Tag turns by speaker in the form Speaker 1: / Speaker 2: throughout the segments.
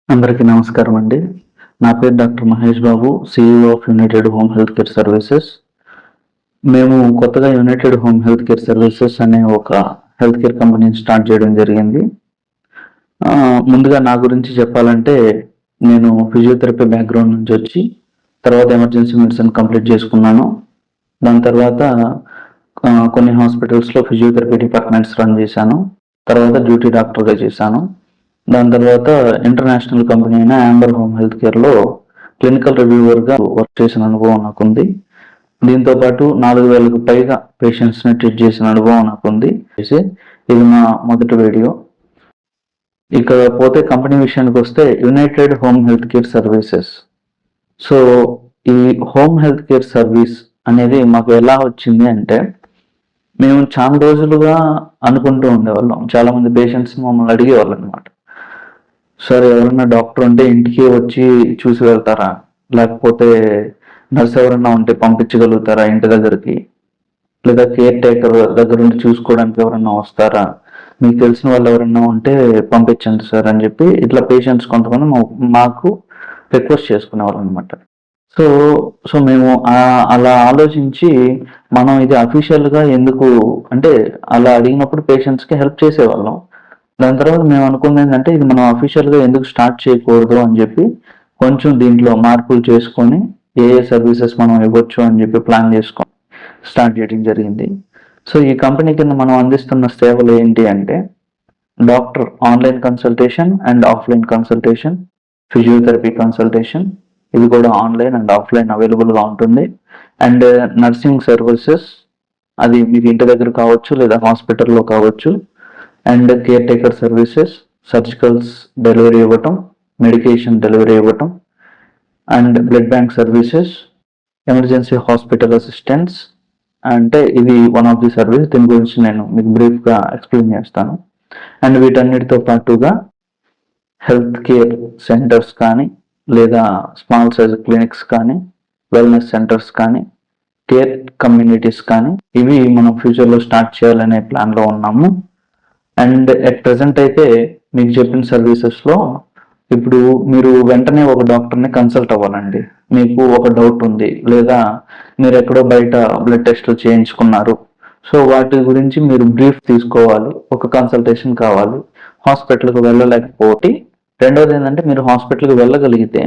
Speaker 1: అందరికీ నమస్కారం అండి. నా పేరు doctor Mahesh Babu, CEO of United home health care services. మేము కొత్తగా United home health care services అనే ఒక హెల్త్ కేర్ కంపెనీని స్టార్ట్ చేయడం జరిగింది. ముందుగా నా గురించి చెప్పాలంటే, నేను ఫిజియోథెరపీ బ్యాక్‌గ్రౌండ్ నుంచి వచ్చి, తర్వాత ఎమర్జెన్సీ మెడిసిన్ కంప్లీట్ చేసుకున్నాను. దాని తర్వాత కొన్ని హాస్పిటల్స్‌లో ఫిజియోథెరపీ డిపార్ట్మెంట్స్ రన్ చేశాను. తర్వాత డ్యూటీ డాక్టర్‌గా చేశాను. దాని తర్వాత ఇంటర్నేషనల్ కంపెనీ అయిన యాంబర్ హోమ్ హెల్త్ కేర్‌లో క్లినికల్ రివ్యూవర్‌గా వర్క్ చేసిన అనుభవం నాకుంది. దీంతో పాటు 4000కు పైగా పేషెంట్స్‌ని ట్రీట్ చేసిన అనుభవం నాకుంది. ఇది నా మొదటి వీడియో. ఇక పోతే కంపెనీ విషయానికొస్తే United home health care services. So, ఈ హోమ్ హెల్త్ కేర్ సర్వీస్ అనేది మాకు ఎలా వచ్చింది అంటే, మేము చాలా రోజులుగా అనుకుంటూ ఉండేవాళ్ళం. చాలామంది పేషెంట్స్ మమ్మల్ని అడిగేవాళ్ళనమాట. సార్ ఎవరన్నా డాక్టర్ ఉంటే ఇంటికి వచ్చి చూసి వెళ్తారా? లేకపోతే నర్స్ ఎవరన్నా ఉంటే పంపించగలుగుతారా ఇంటి దగ్గరికి? లేదా కేర్ టేకర్ దగ్గరుండి చూసుకోవడానికి ఎవరన్నా వస్తారా? మీకు తెలిసిన వాళ్ళు ఎవరన్నా ఉంటే పంపించండి సార్ అని చెప్పి ఇట్లా పేషెంట్స్ కొంతమంది మాకు రిక్వెస్ట్ చేసుకునేవాళ్ళనమాట. సో, సో మేము అలా ఆలోచించి మనం ఇది అఫీషియల్‌గా ఎందుకు అంటే అలా అడిగినప్పుడు పేషెంట్స్‌కి హెల్ప్ చేసేవాళ్ళం. దాని తర్వాత మేము అనుకుందేంటంటే ఇది మనం అఫీషియల్‌గా ఎందుకు స్టార్ట్ చేయకూడదు అని చెప్పి కొంచెం దీంట్లో మార్పులు చేసుకొని ఏ సర్వీసెస్ మనం ఇవ్వచ్చు అని చెప్పి ప్లాన్ చేసుకొని స్టార్ట్ చేయడం జరిగింది. సో, ఈ కంపెనీ కింద మనం అందిస్తున్న సేవలు ఏంటి అంటే doctor online consultation and offline consultation, physiotherapy consultation ఇది కూడా ఆన్‌లైన్ అండ్ ఆఫ్‌లైన్ అవైలబుల్‌గా ఉంటుంది. అండ్ నర్సింగ్ సర్వీసెస్ అది మీకు ఇంటి దగ్గర కావచ్చు లేదా హాస్పిటల్‌లో కావచ్చు. And care taker services, surgicals delivery ఇవ్వటం, మెడికేషన్ డెలివరీ ఇవ్వటం, and blood bank services, emergency hospital assistance అంటే ఇది వన్ ఆఫ్ ది సర్వీస్. దీని గురించి నేను మీకు బ్రీఫ్‌గా ఎక్స్‌ప్లెయిన్ చేస్తాను. అండ్ వీటన్నిటితో పాటుగా హెల్త్ కేర్ సెంటర్స్ కానీ, లేదా స్మాల్ సైజ్ క్లినిక్స్ కానీ, వెల్‌నెస్ సెంటర్స్ కానీ, కేర్ కమ్యూనిటీస్ కానీ ఇవి మనం ఫ్యూచర్‌లో స్టార్ట్ చేయాలనే ప్లాన్‌లో ఉన్నాము. అండ్ ఎట్ ప్రెజెంట్ అయితే మీకు చెప్పిన సర్వీసెస్‌లో ఇప్పుడు మీరు వెంటనే ఒక డాక్టర్‌ని కన్సల్ట్ అవ్వాలండి. మీకు ఒక డౌట్ ఉంది. లేదా మీరెక్కడో బయట బ్లడ్ టెస్ట్‌లు చేయించుకున్నారు. సో, వాటి గురించి మీరు బ్రీఫ్ తీసుకోవాలి. ఒక కన్సల్టేషన్ కావాలి. హాస్పిటల్‌కి వెళ్ళలేకపోతే రెండోదేంటంటే మీరు హాస్పిటల్‌కి వెళ్ళగలిగితే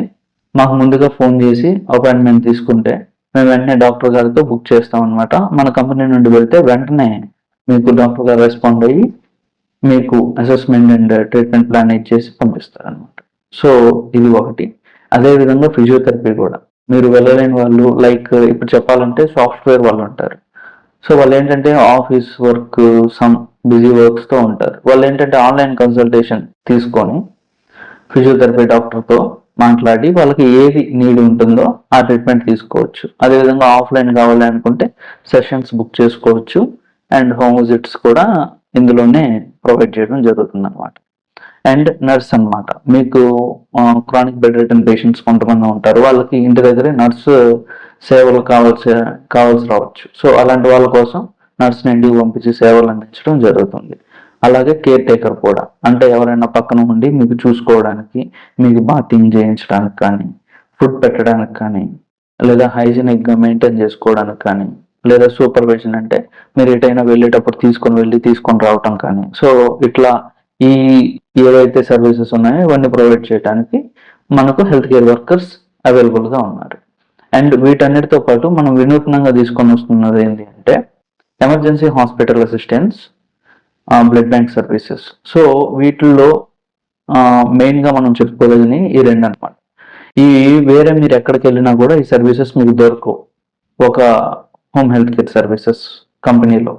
Speaker 1: మాకు ముందుగా ఫోన్ చేసి అపాయింట్మెంట్ తీసుకుంటే మేము వెంటనే డాక్టర్ గారితో బుక్ చేస్తామనమాట. మన కంపెనీ నుండి వెళ్తే వెంటనే మీకు డాక్టర్ గారు రెస్పాండ్ అయ్యి మీకు అసెస్మెంట్ అండ్ ట్రీట్మెంట్ ప్లాన్ ఇచ్చేసి పంపిస్తారనమాట. సో, ఇది ఒకటి. అదే విధంగా ఫిజియోథెరపీ కూడా. మీరు వెళ్ళలేని వాళ్ళు లైక్ ఇప్పుడు చెప్పాలంటే సాఫ్ట్‌వేర్ వాళ్ళుంటారు. సో, వాళ్ళేంటంటే ఆఫీస్ వర్క్, సమ్ బిజీ వర్క్స్‌తో ఉంటారు. వాళ్ళేంటంటే ఆన్‌లైన్ కన్సల్టేషన్ తీసుకొని ఫిజియోథెరపీ డాక్టర్‌తో మాట్లాడి వాళ్ళకి ఏది నీడ్ ఉంటుందో ఆ ట్రీట్మెంట్ తీసుకోవచ్చు. అదేవిధంగా ఆఫ్‌లైన్ కావాలి అనుకుంటే సెషన్స్ బుక్ చేసుకోవచ్చు. అండ్ హోమ్ విజిట్స్ కూడా ఇందులోనే ప్రొవైడ్ చేయడం జరుగుతుందనమాట. అండ్ నర్స్ అనమాట. మీకు క్రానిక్ బెడ్ రిడెన్ పేషెంట్స్ కొంతమంది ఉంటారు. వాళ్ళకి ఇంటి దగ్గరే నర్సు సేవలు కావాల్సి రావచ్చు. సో, అలాంటి వాళ్ళ కోసం నర్స్‌ని ఇంటికి పంపించి సేవలు అందించడం జరుగుతుంది. అలాగే కేర్ టేకర్ కూడా. అంటే ఎవరైనా పక్కన ఉండి మీకు చూసుకోవడానికి, మీకు బాతింగ్ చేయించడానికి కానీ, ఫుడ్ పెట్టడానికి కానీ, లేదా హైజీనిక్‌గా మెయింటైన్ చేసుకోవడానికి కానీ, లేదా సూపర్విజన్ అంటే మీరు ఎటైనా వెళ్ళేటప్పుడు తీసుకొని రావటం కానీ. సో, ఇట్లా ఈ ఏవైతే సర్వీసెస్ ఉన్నాయో ఇవన్నీ ప్రొవైడ్ చేయడానికి మనకు హెల్త్ కేర్ వర్కర్స్ అవైలబుల్‌గా ఉన్నారు. అండ్ వీటన్నిటితో పాటు మనం వినూత్నంగా తీసుకొని వస్తున్నది ఏంటి అంటే emergency hospital assistance, blood bank services. So, వీటిల్లో మెయిన్‌గా మనం చెప్పుకోదగినవి ఈ రెండనమాట. వేరే మీరు ఎక్కడికెళ్ళినా కూడా ఈ సర్వీసెస్ మీకు దొరకవు. ఒక హోమ్ హెల్త్ కేర్ సర్వీసెస్ కంపెనీలో.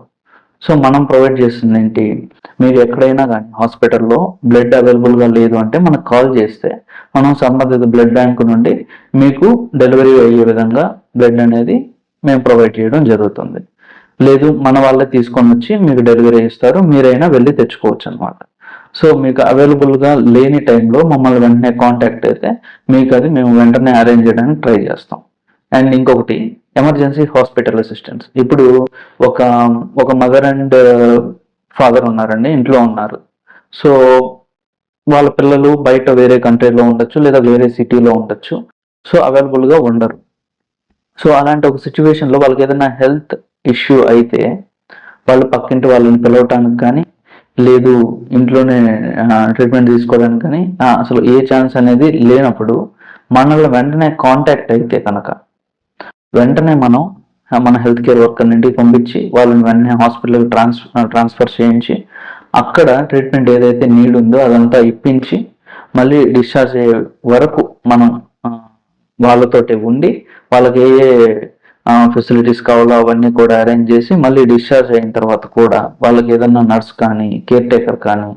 Speaker 1: సో, మనం ప్రొవైడ్ చేస్తుందేంటి, మీరు ఎక్కడైనా గానీ హాస్పిటల్‌లో బ్లడ్ అవైలబుల్‌గా లేదు అంటే మనకు కాల్ చేస్తే, మనం సంబంధిత బ్లడ్ బ్యాంక్ నుండి మీకు డెలివరీ అయ్యే విధంగా బ్లడ్ అనేది మేము ప్రొవైడ్ చేయడం జరుగుతుంది. లేదు మన వాళ్ళే తీసుకొనొచ్చి మీకు డెలివరీ ఇస్తారు. మీరైనా వెళ్లి తెచ్చుకోవచ్చనమాట. సో, మీకు అవైలబుల్‌గా లేని టైంలో మమ్మల్ని వెంటనే కాంటాక్ట్ అయితే మీకది మేము వెంటనే అరేంజ్ చేయడానికి ట్రై చేస్తాం. అండ్ ఇంకొకటి ఎమర్జెన్సీ హాస్పిటల్ అసిస్టెన్స్. ఇప్పుడు ఒక ఒక మదర్ అండ్ ఫాదర్ ఉన్నారండి. ఇంట్లో ఉన్నారు. సో, వాళ్ళ పిల్లలు బయట వేరే కంట్రీలో ఉండొచ్చు, లేదా వేరే సిటీలో ఉండొచ్చు. సో అవైలబుల్గా ఉండరు. సో అలాంటి ఒక సిచ్యువేషన్లో వాళ్ళకి ఏదైనా హెల్త్ ఇష్యూ అయితే వాళ్ళు పక్కింటి వాళ్ళని పిలవటానికి కానీ, లేదు ఇంట్లోనే ట్రీట్మెంట్ తీసుకోవడానికి కానీ అసలు ఏ ఛాన్స్ అనేది లేనప్పుడు మనల్ని వెంటనే కాంటాక్ట్ అయితే కనుక వెంటనే మనం మన హెల్త్ కేర్ వర్కర్ ఇంటికి పంపించి వాళ్ళని వెంటనే హాస్పిటల్కి ట్రాన్స్ఫర్ చేయించి అక్కడ ట్రీట్మెంట్ ఏదైతే నీడ్ ఉందో అదంతా ఇప్పించి మళ్ళీ డిశ్చార్జ్ అయ్యే వరకు మనం వాళ్ళతోటి ఉండి వాళ్ళకి ఏ ఫెసిలిటీస్ కావాలో అవన్నీ కూడా అరేంజ్ చేసి మళ్ళీ డిశ్చార్జ్ అయిన తర్వాత కూడా వాళ్ళకి ఏదన్నా నర్స్ కానీ, కేర్ టేకర్ కానీ,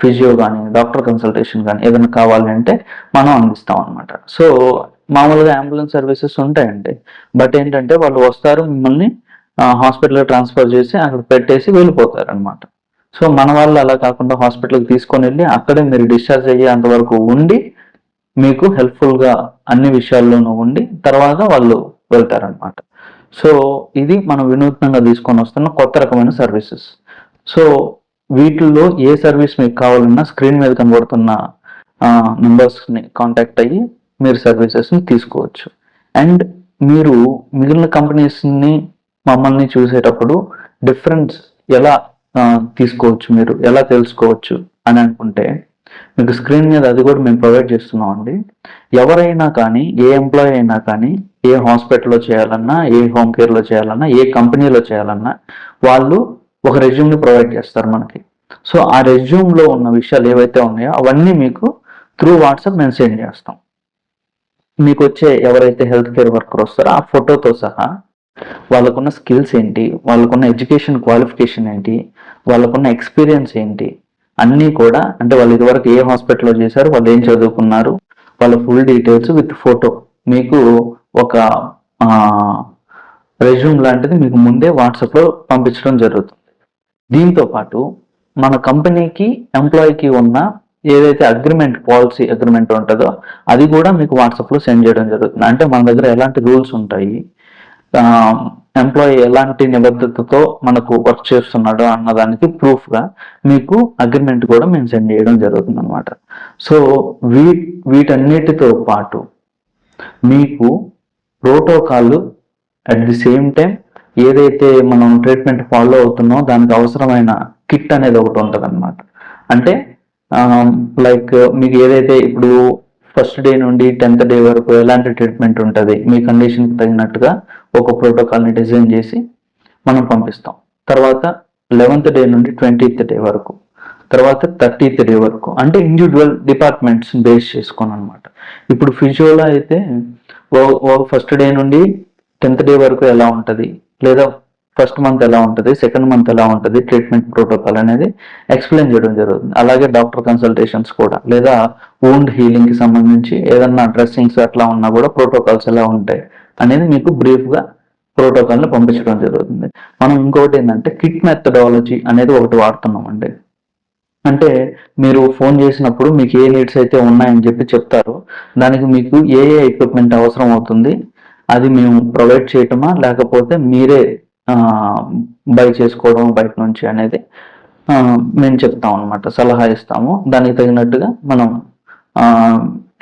Speaker 1: ఫిజియో కానీ, డాక్టర్ కన్సల్టేషన్ కానీ ఏదైనా కావాలి అంటే మనం అందిస్తాం అనమాట. సో మామూలుగా అంబులెన్స్ సర్వీసెస్ ఉంటాయండి. బట్ ఏంటంటే వాళ్ళు వస్తారు, మిమ్మల్ని హాస్పిటల్కి ట్రాన్స్ఫర్ చేసి అక్కడ పెట్టేసి వెళ్ళిపోతారు అనమాట. సో మన వాళ్ళు అలా కాకుండా హాస్పిటల్కి తీసుకొని వెళ్ళి అక్కడే మీరు డిశ్చార్జ్ అయ్యేంత వరకు ఉండి మీకు హెల్ప్ఫుల్గా అన్ని విషయాల్లోనూ ఉండి తర్వాత వాళ్ళు వెళ్తారనమాట. సో ఇది మనం వినూత్నంగా తీసుకొని వస్తున్న కొత్త రకమైన సర్వీసెస్. సో వీటిల్లో ఏ సర్వీస్ మీకు కావాలన్నా స్క్రీన్ మీద కనబడుతున్న నంబర్స్ని కాంటాక్ట్ అయ్యి మీరు సర్వీసెస్ని తీసుకోవచ్చు. అండ్ మీరు మిగిలిన కంపెనీస్ని మమ్మల్ని చూసేటప్పుడు డిఫరెన్స్ ఎలా తీసుకోవచ్చు, మీరు ఎలా తెలుసుకోవచ్చు అని అనుకుంటే మీకు స్క్రీన్ మీద అది కూడా మేము ప్రొవైడ్ చేస్తున్నాం అండి. ఎవరైనా కానీ, ఏ ఎంప్లాయీ అయినా కానీ, ఏ హాస్పిటల్లో చేయాలన్నా, ఏ హోమ్ కేర్లో చేయాలన్నా, ఏ కంపెనీలో చేయాలన్నా వాళ్ళు ఒక రెజ్యూమ్ని ప్రొవైడ్ చేస్తారు మనకి. సో ఆ రెజ్యూమ్లో ఉన్న విషయాలు ఏవైతే ఉన్నాయో అవన్నీ మీకు త్రూ వాట్సాప్ మేము సెండ్ చేస్తాం. మీకు వచ్చే ఎవరైతే హెల్త్ కేర్ వర్కర్ వస్తారో ఆ ఫోటోతో సహా వాళ్ళకున్న స్కిల్స్ ఏంటి, వాళ్ళకున్న ఎడ్యుకేషన్ క్వాలిఫికేషన్ ఏంటి, వాళ్ళకున్న ఎక్స్పీరియన్స్ ఏంటి అన్నీ కూడా, అంటే వాళ్ళు ఇదివరకు ఏ హాస్పిటల్లో చేశారు, వాళ్ళు ఏం చదువుకున్నారు, వాళ్ళ ఫుల్ డీటెయిల్స్ విత్ ఫోటో మీకు ఒక రెజ్యూమ్ లాంటిది మీకు ముందే వాట్సాప్లో పంపించడం జరుగుతుంది. దీంతో పాటు మన కంపెనీకి ఎంప్లాయీకి ఉన్న ఏదైతే అగ్రిమెంట్, పాలసీ అగ్రిమెంట్ ఉంటుందో అది కూడా మీకు వాట్సాప్లో సెండ్ చేయడం జరుగుతుంది. అంటే మన దగ్గర ఎలాంటి రూల్స్ ఉంటాయి, ఎంప్లాయీ ఎలాంటి నిబద్ధతతో మనకు వర్క్ చేస్తున్నాడో అన్నదానికి ప్రూఫ్గా మీకు అగ్రిమెంట్ కూడా మేము సెండ్ చేయడం జరుగుతుంది అనమాట. సో వీటన్నిటితో పాటు మీకు protocol at the same time ఏదైతే మనం ట్రీట్మెంట్ ఫాలో అవుతున్నామో దానికి అవసరమైన కిట్ అనేది ఒకటి ఉంటుంది అనమాట. అంటే లైక్ మీకు ఏదైతే ఇప్పుడు ఫస్ట్ డే నుండి 10th డే వరకు ఎలాంటి ట్రీట్మెంట్ ఉంటుంది, మీ కండిషన్కి తగినట్టుగా ఒక ప్రోటోకాల్ని డిజైన్ చేసి మనం పంపిస్తాం. తర్వాత 11th డే నుండి 20th డే వరకు, తర్వాత 30th డే వరకు, అంటే ఇండివిజువల్ డిపార్ట్మెంట్స్ బేస్ చేసుకొని అనమాట. ఇప్పుడు ఫిజియోలో అయితే ఫస్ట్ డే నుండి 10th డే వరకు ఎలా ఉంటుంది, లేదా ఫస్ట్ మంత్ ఎలా ఉంటుంది, సెకండ్ మంత్ ఎలా ఉంటుంది, ట్రీట్మెంట్ ప్రోటోకాల్ అనేది ఎక్స్ప్లెయిన్ చేయడం జరుగుతుంది. అలాగే డాక్టర్ కన్సల్టేషన్స్ కూడా, లేదా వూండ్ హీలింగ్కి సంబంధించి ఏదన్నా డ్రెస్సింగ్స్ అట్లా ఉన్నా కూడా ప్రోటోకాల్స్ ఎలా ఉంటాయి అనేది మీకు బ్రీఫ్గా ప్రోటోకాల్ని పంపించడం జరుగుతుంది. మనం ఇంకొకటి ఏంటంటే కిట్ మెథడాలజీ అనేది ఒకటి వాడుతున్నామండి. అంటే మీరు ఫోన్ చేసినప్పుడు మీకు ఏ నీడ్స్ అయితే ఉన్నాయని చెప్తారో దానికి మీకు ఏ ఎక్విప్మెంట్ అవసరం అవుతుంది అది మేము ప్రొవైడ్ చేయటమా, లేకపోతే మీరే బై చేసుకోవడం బయట నుంచి అనేది మేము చెప్తాం అనమాట, సలహా ఇస్తాము. దానికి తగినట్టుగా మనం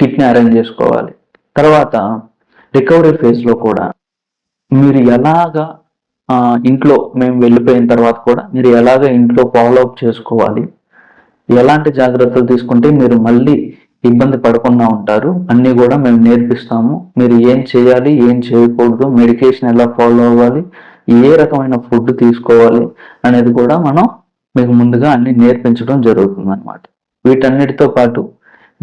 Speaker 1: కిట్ని అరేంజ్ చేసుకోవాలి. తర్వాత రికవరీ ఫేజ్లో కూడా మీరు ఎలాగా ఇంట్లో మేము వెళ్ళిపోయిన తర్వాత కూడా మీరు ఎలాగ ఇంట్లో ఫాలోఅప్ చేసుకోవాలి, ఎలాంటి జాగ్రత్తలు తీసుకుంటే మీరు మళ్ళీ ఇబ్బంది పడకుండా ఉంటారు అన్నీ కూడా మేము నేర్పిస్తాము. మీరు ఏం చేయాలి, ఏం చేయకూడదు, మెడికేషన్ ఎలా ఫాలో అవ్వాలి, ఏ రకమైన ఫుడ్ తీసుకోవాలి అనేది కూడా మనం మీకు ముందుగా అన్ని నేర్పించడం జరుగుతుంది అనమాట. వీటన్నిటితో పాటు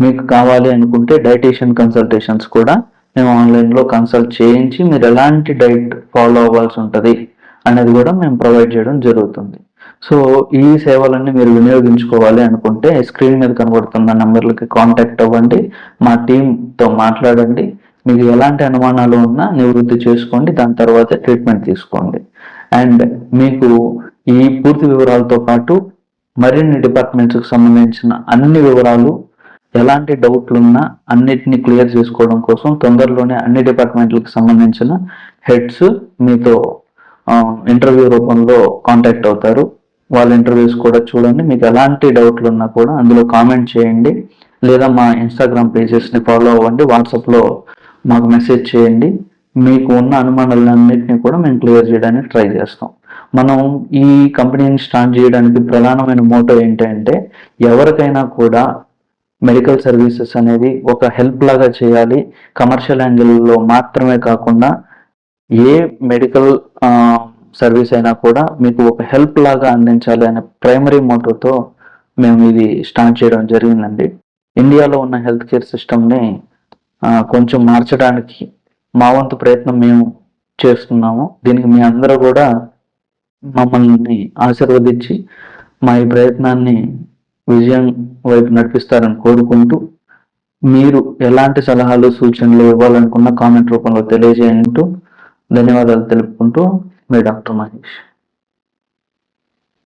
Speaker 1: మీకు కావాలి అనుకుంటే డైటీషియన్ కన్సల్టేషన్స్ కూడా మేము ఆన్లైన్లో కన్సల్ట్ చేయించి మీరు ఎలాంటి డైట్ ఫాలో అవ్వాల్సి ఉంటుంది అనేది కూడా మేము ప్రొవైడ్ చేయడం జరుగుతుంది. సో ఈ సేవలన్నీ మీరు వినియోగించుకోవాలి అనుకుంటే స్క్రీన్ మీద కనబడుతున్న నెంబర్లకి కాంటాక్ట్ అవ్వండి, మా టీంతో మాట్లాడండి. మీకు ఎలాంటి అనుమానాలు ఉన్నా నివృత్తి చేసుకోండి, దాని తర్వాత ట్రీట్మెంట్ తీసుకోండి. అండ్ మీకు ఈ పూర్తి వివరాలతో పాటు మరిన్ని డిపార్ట్మెంట్స్కి సంబంధించిన అన్ని వివరాలు, ఎలాంటి డౌట్లు ఉన్నా అన్నిటిని క్లియర్ చేసుకోవడం కోసం తొందరలోనే అన్ని డిపార్ట్మెంట్లకు సంబంధించిన హెడ్స్ మీతో ఇంటర్వ్యూ రూపంలో కాంటాక్ట్ అవుతారు. వాళ్ళ ఇంటర్వ్యూస్ కూడా చూడండి. మీకు ఎలాంటి డౌట్లు ఉన్నా కూడా అందులో కామెంట్ చేయండి, లేదా మా ఇన్స్టాగ్రామ్ పేజెస్ని ఫాలో అవ్వండి, వాట్సాప్లో మాకు మెసేజ్ చేయండి. మీకు ఉన్న అనుమానాలన్నింటినీ కూడా మేము క్లియర్ చేయడానికి ట్రై చేస్తాం. మనం ఈ కంపెనీని స్టార్ట్ చేయడానికి ప్రధానమైన మోటో ఏంటంటే, ఎవరికైనా కూడా మెడికల్ సర్వీసెస్ అనేది ఒక హెల్ప్ లాగా చేయాలి. కమర్షియల్ యాంగిల్లో మాత్రమే కాకుండా ఏ మెడికల్ సర్వీస్ అయినా కూడా మీకు ఒక హెల్ప్ లాగా అందించాలి అనే ప్రైమరీ మోటోతో మేము ఇది స్టార్ట్ చేయడం జరిగిందండి. ఇండియాలో ఉన్న హెల్త్ కేర్ సిస్టమ్ని కొంచెం మార్చడానికి మా వంతు ప్రయత్నం మేము చేస్తున్నాము. దీనికి మీ అందరూ కూడా మమ్మల్ని ఆశీర్వదించి మా ఈ ప్రయత్నాన్ని విజయం వైపు నడిపిస్తారని కోరుకుంటూ, మీరు ఎలాంటి సలహాలు సూచనలు ఇవ్వాలనుకున్న కామెంట్ రూపంలో తెలియజేయంటూ ధన్యవాదాలు తెలుపుకుంటూ మీ డాక్టర్ మహేష్.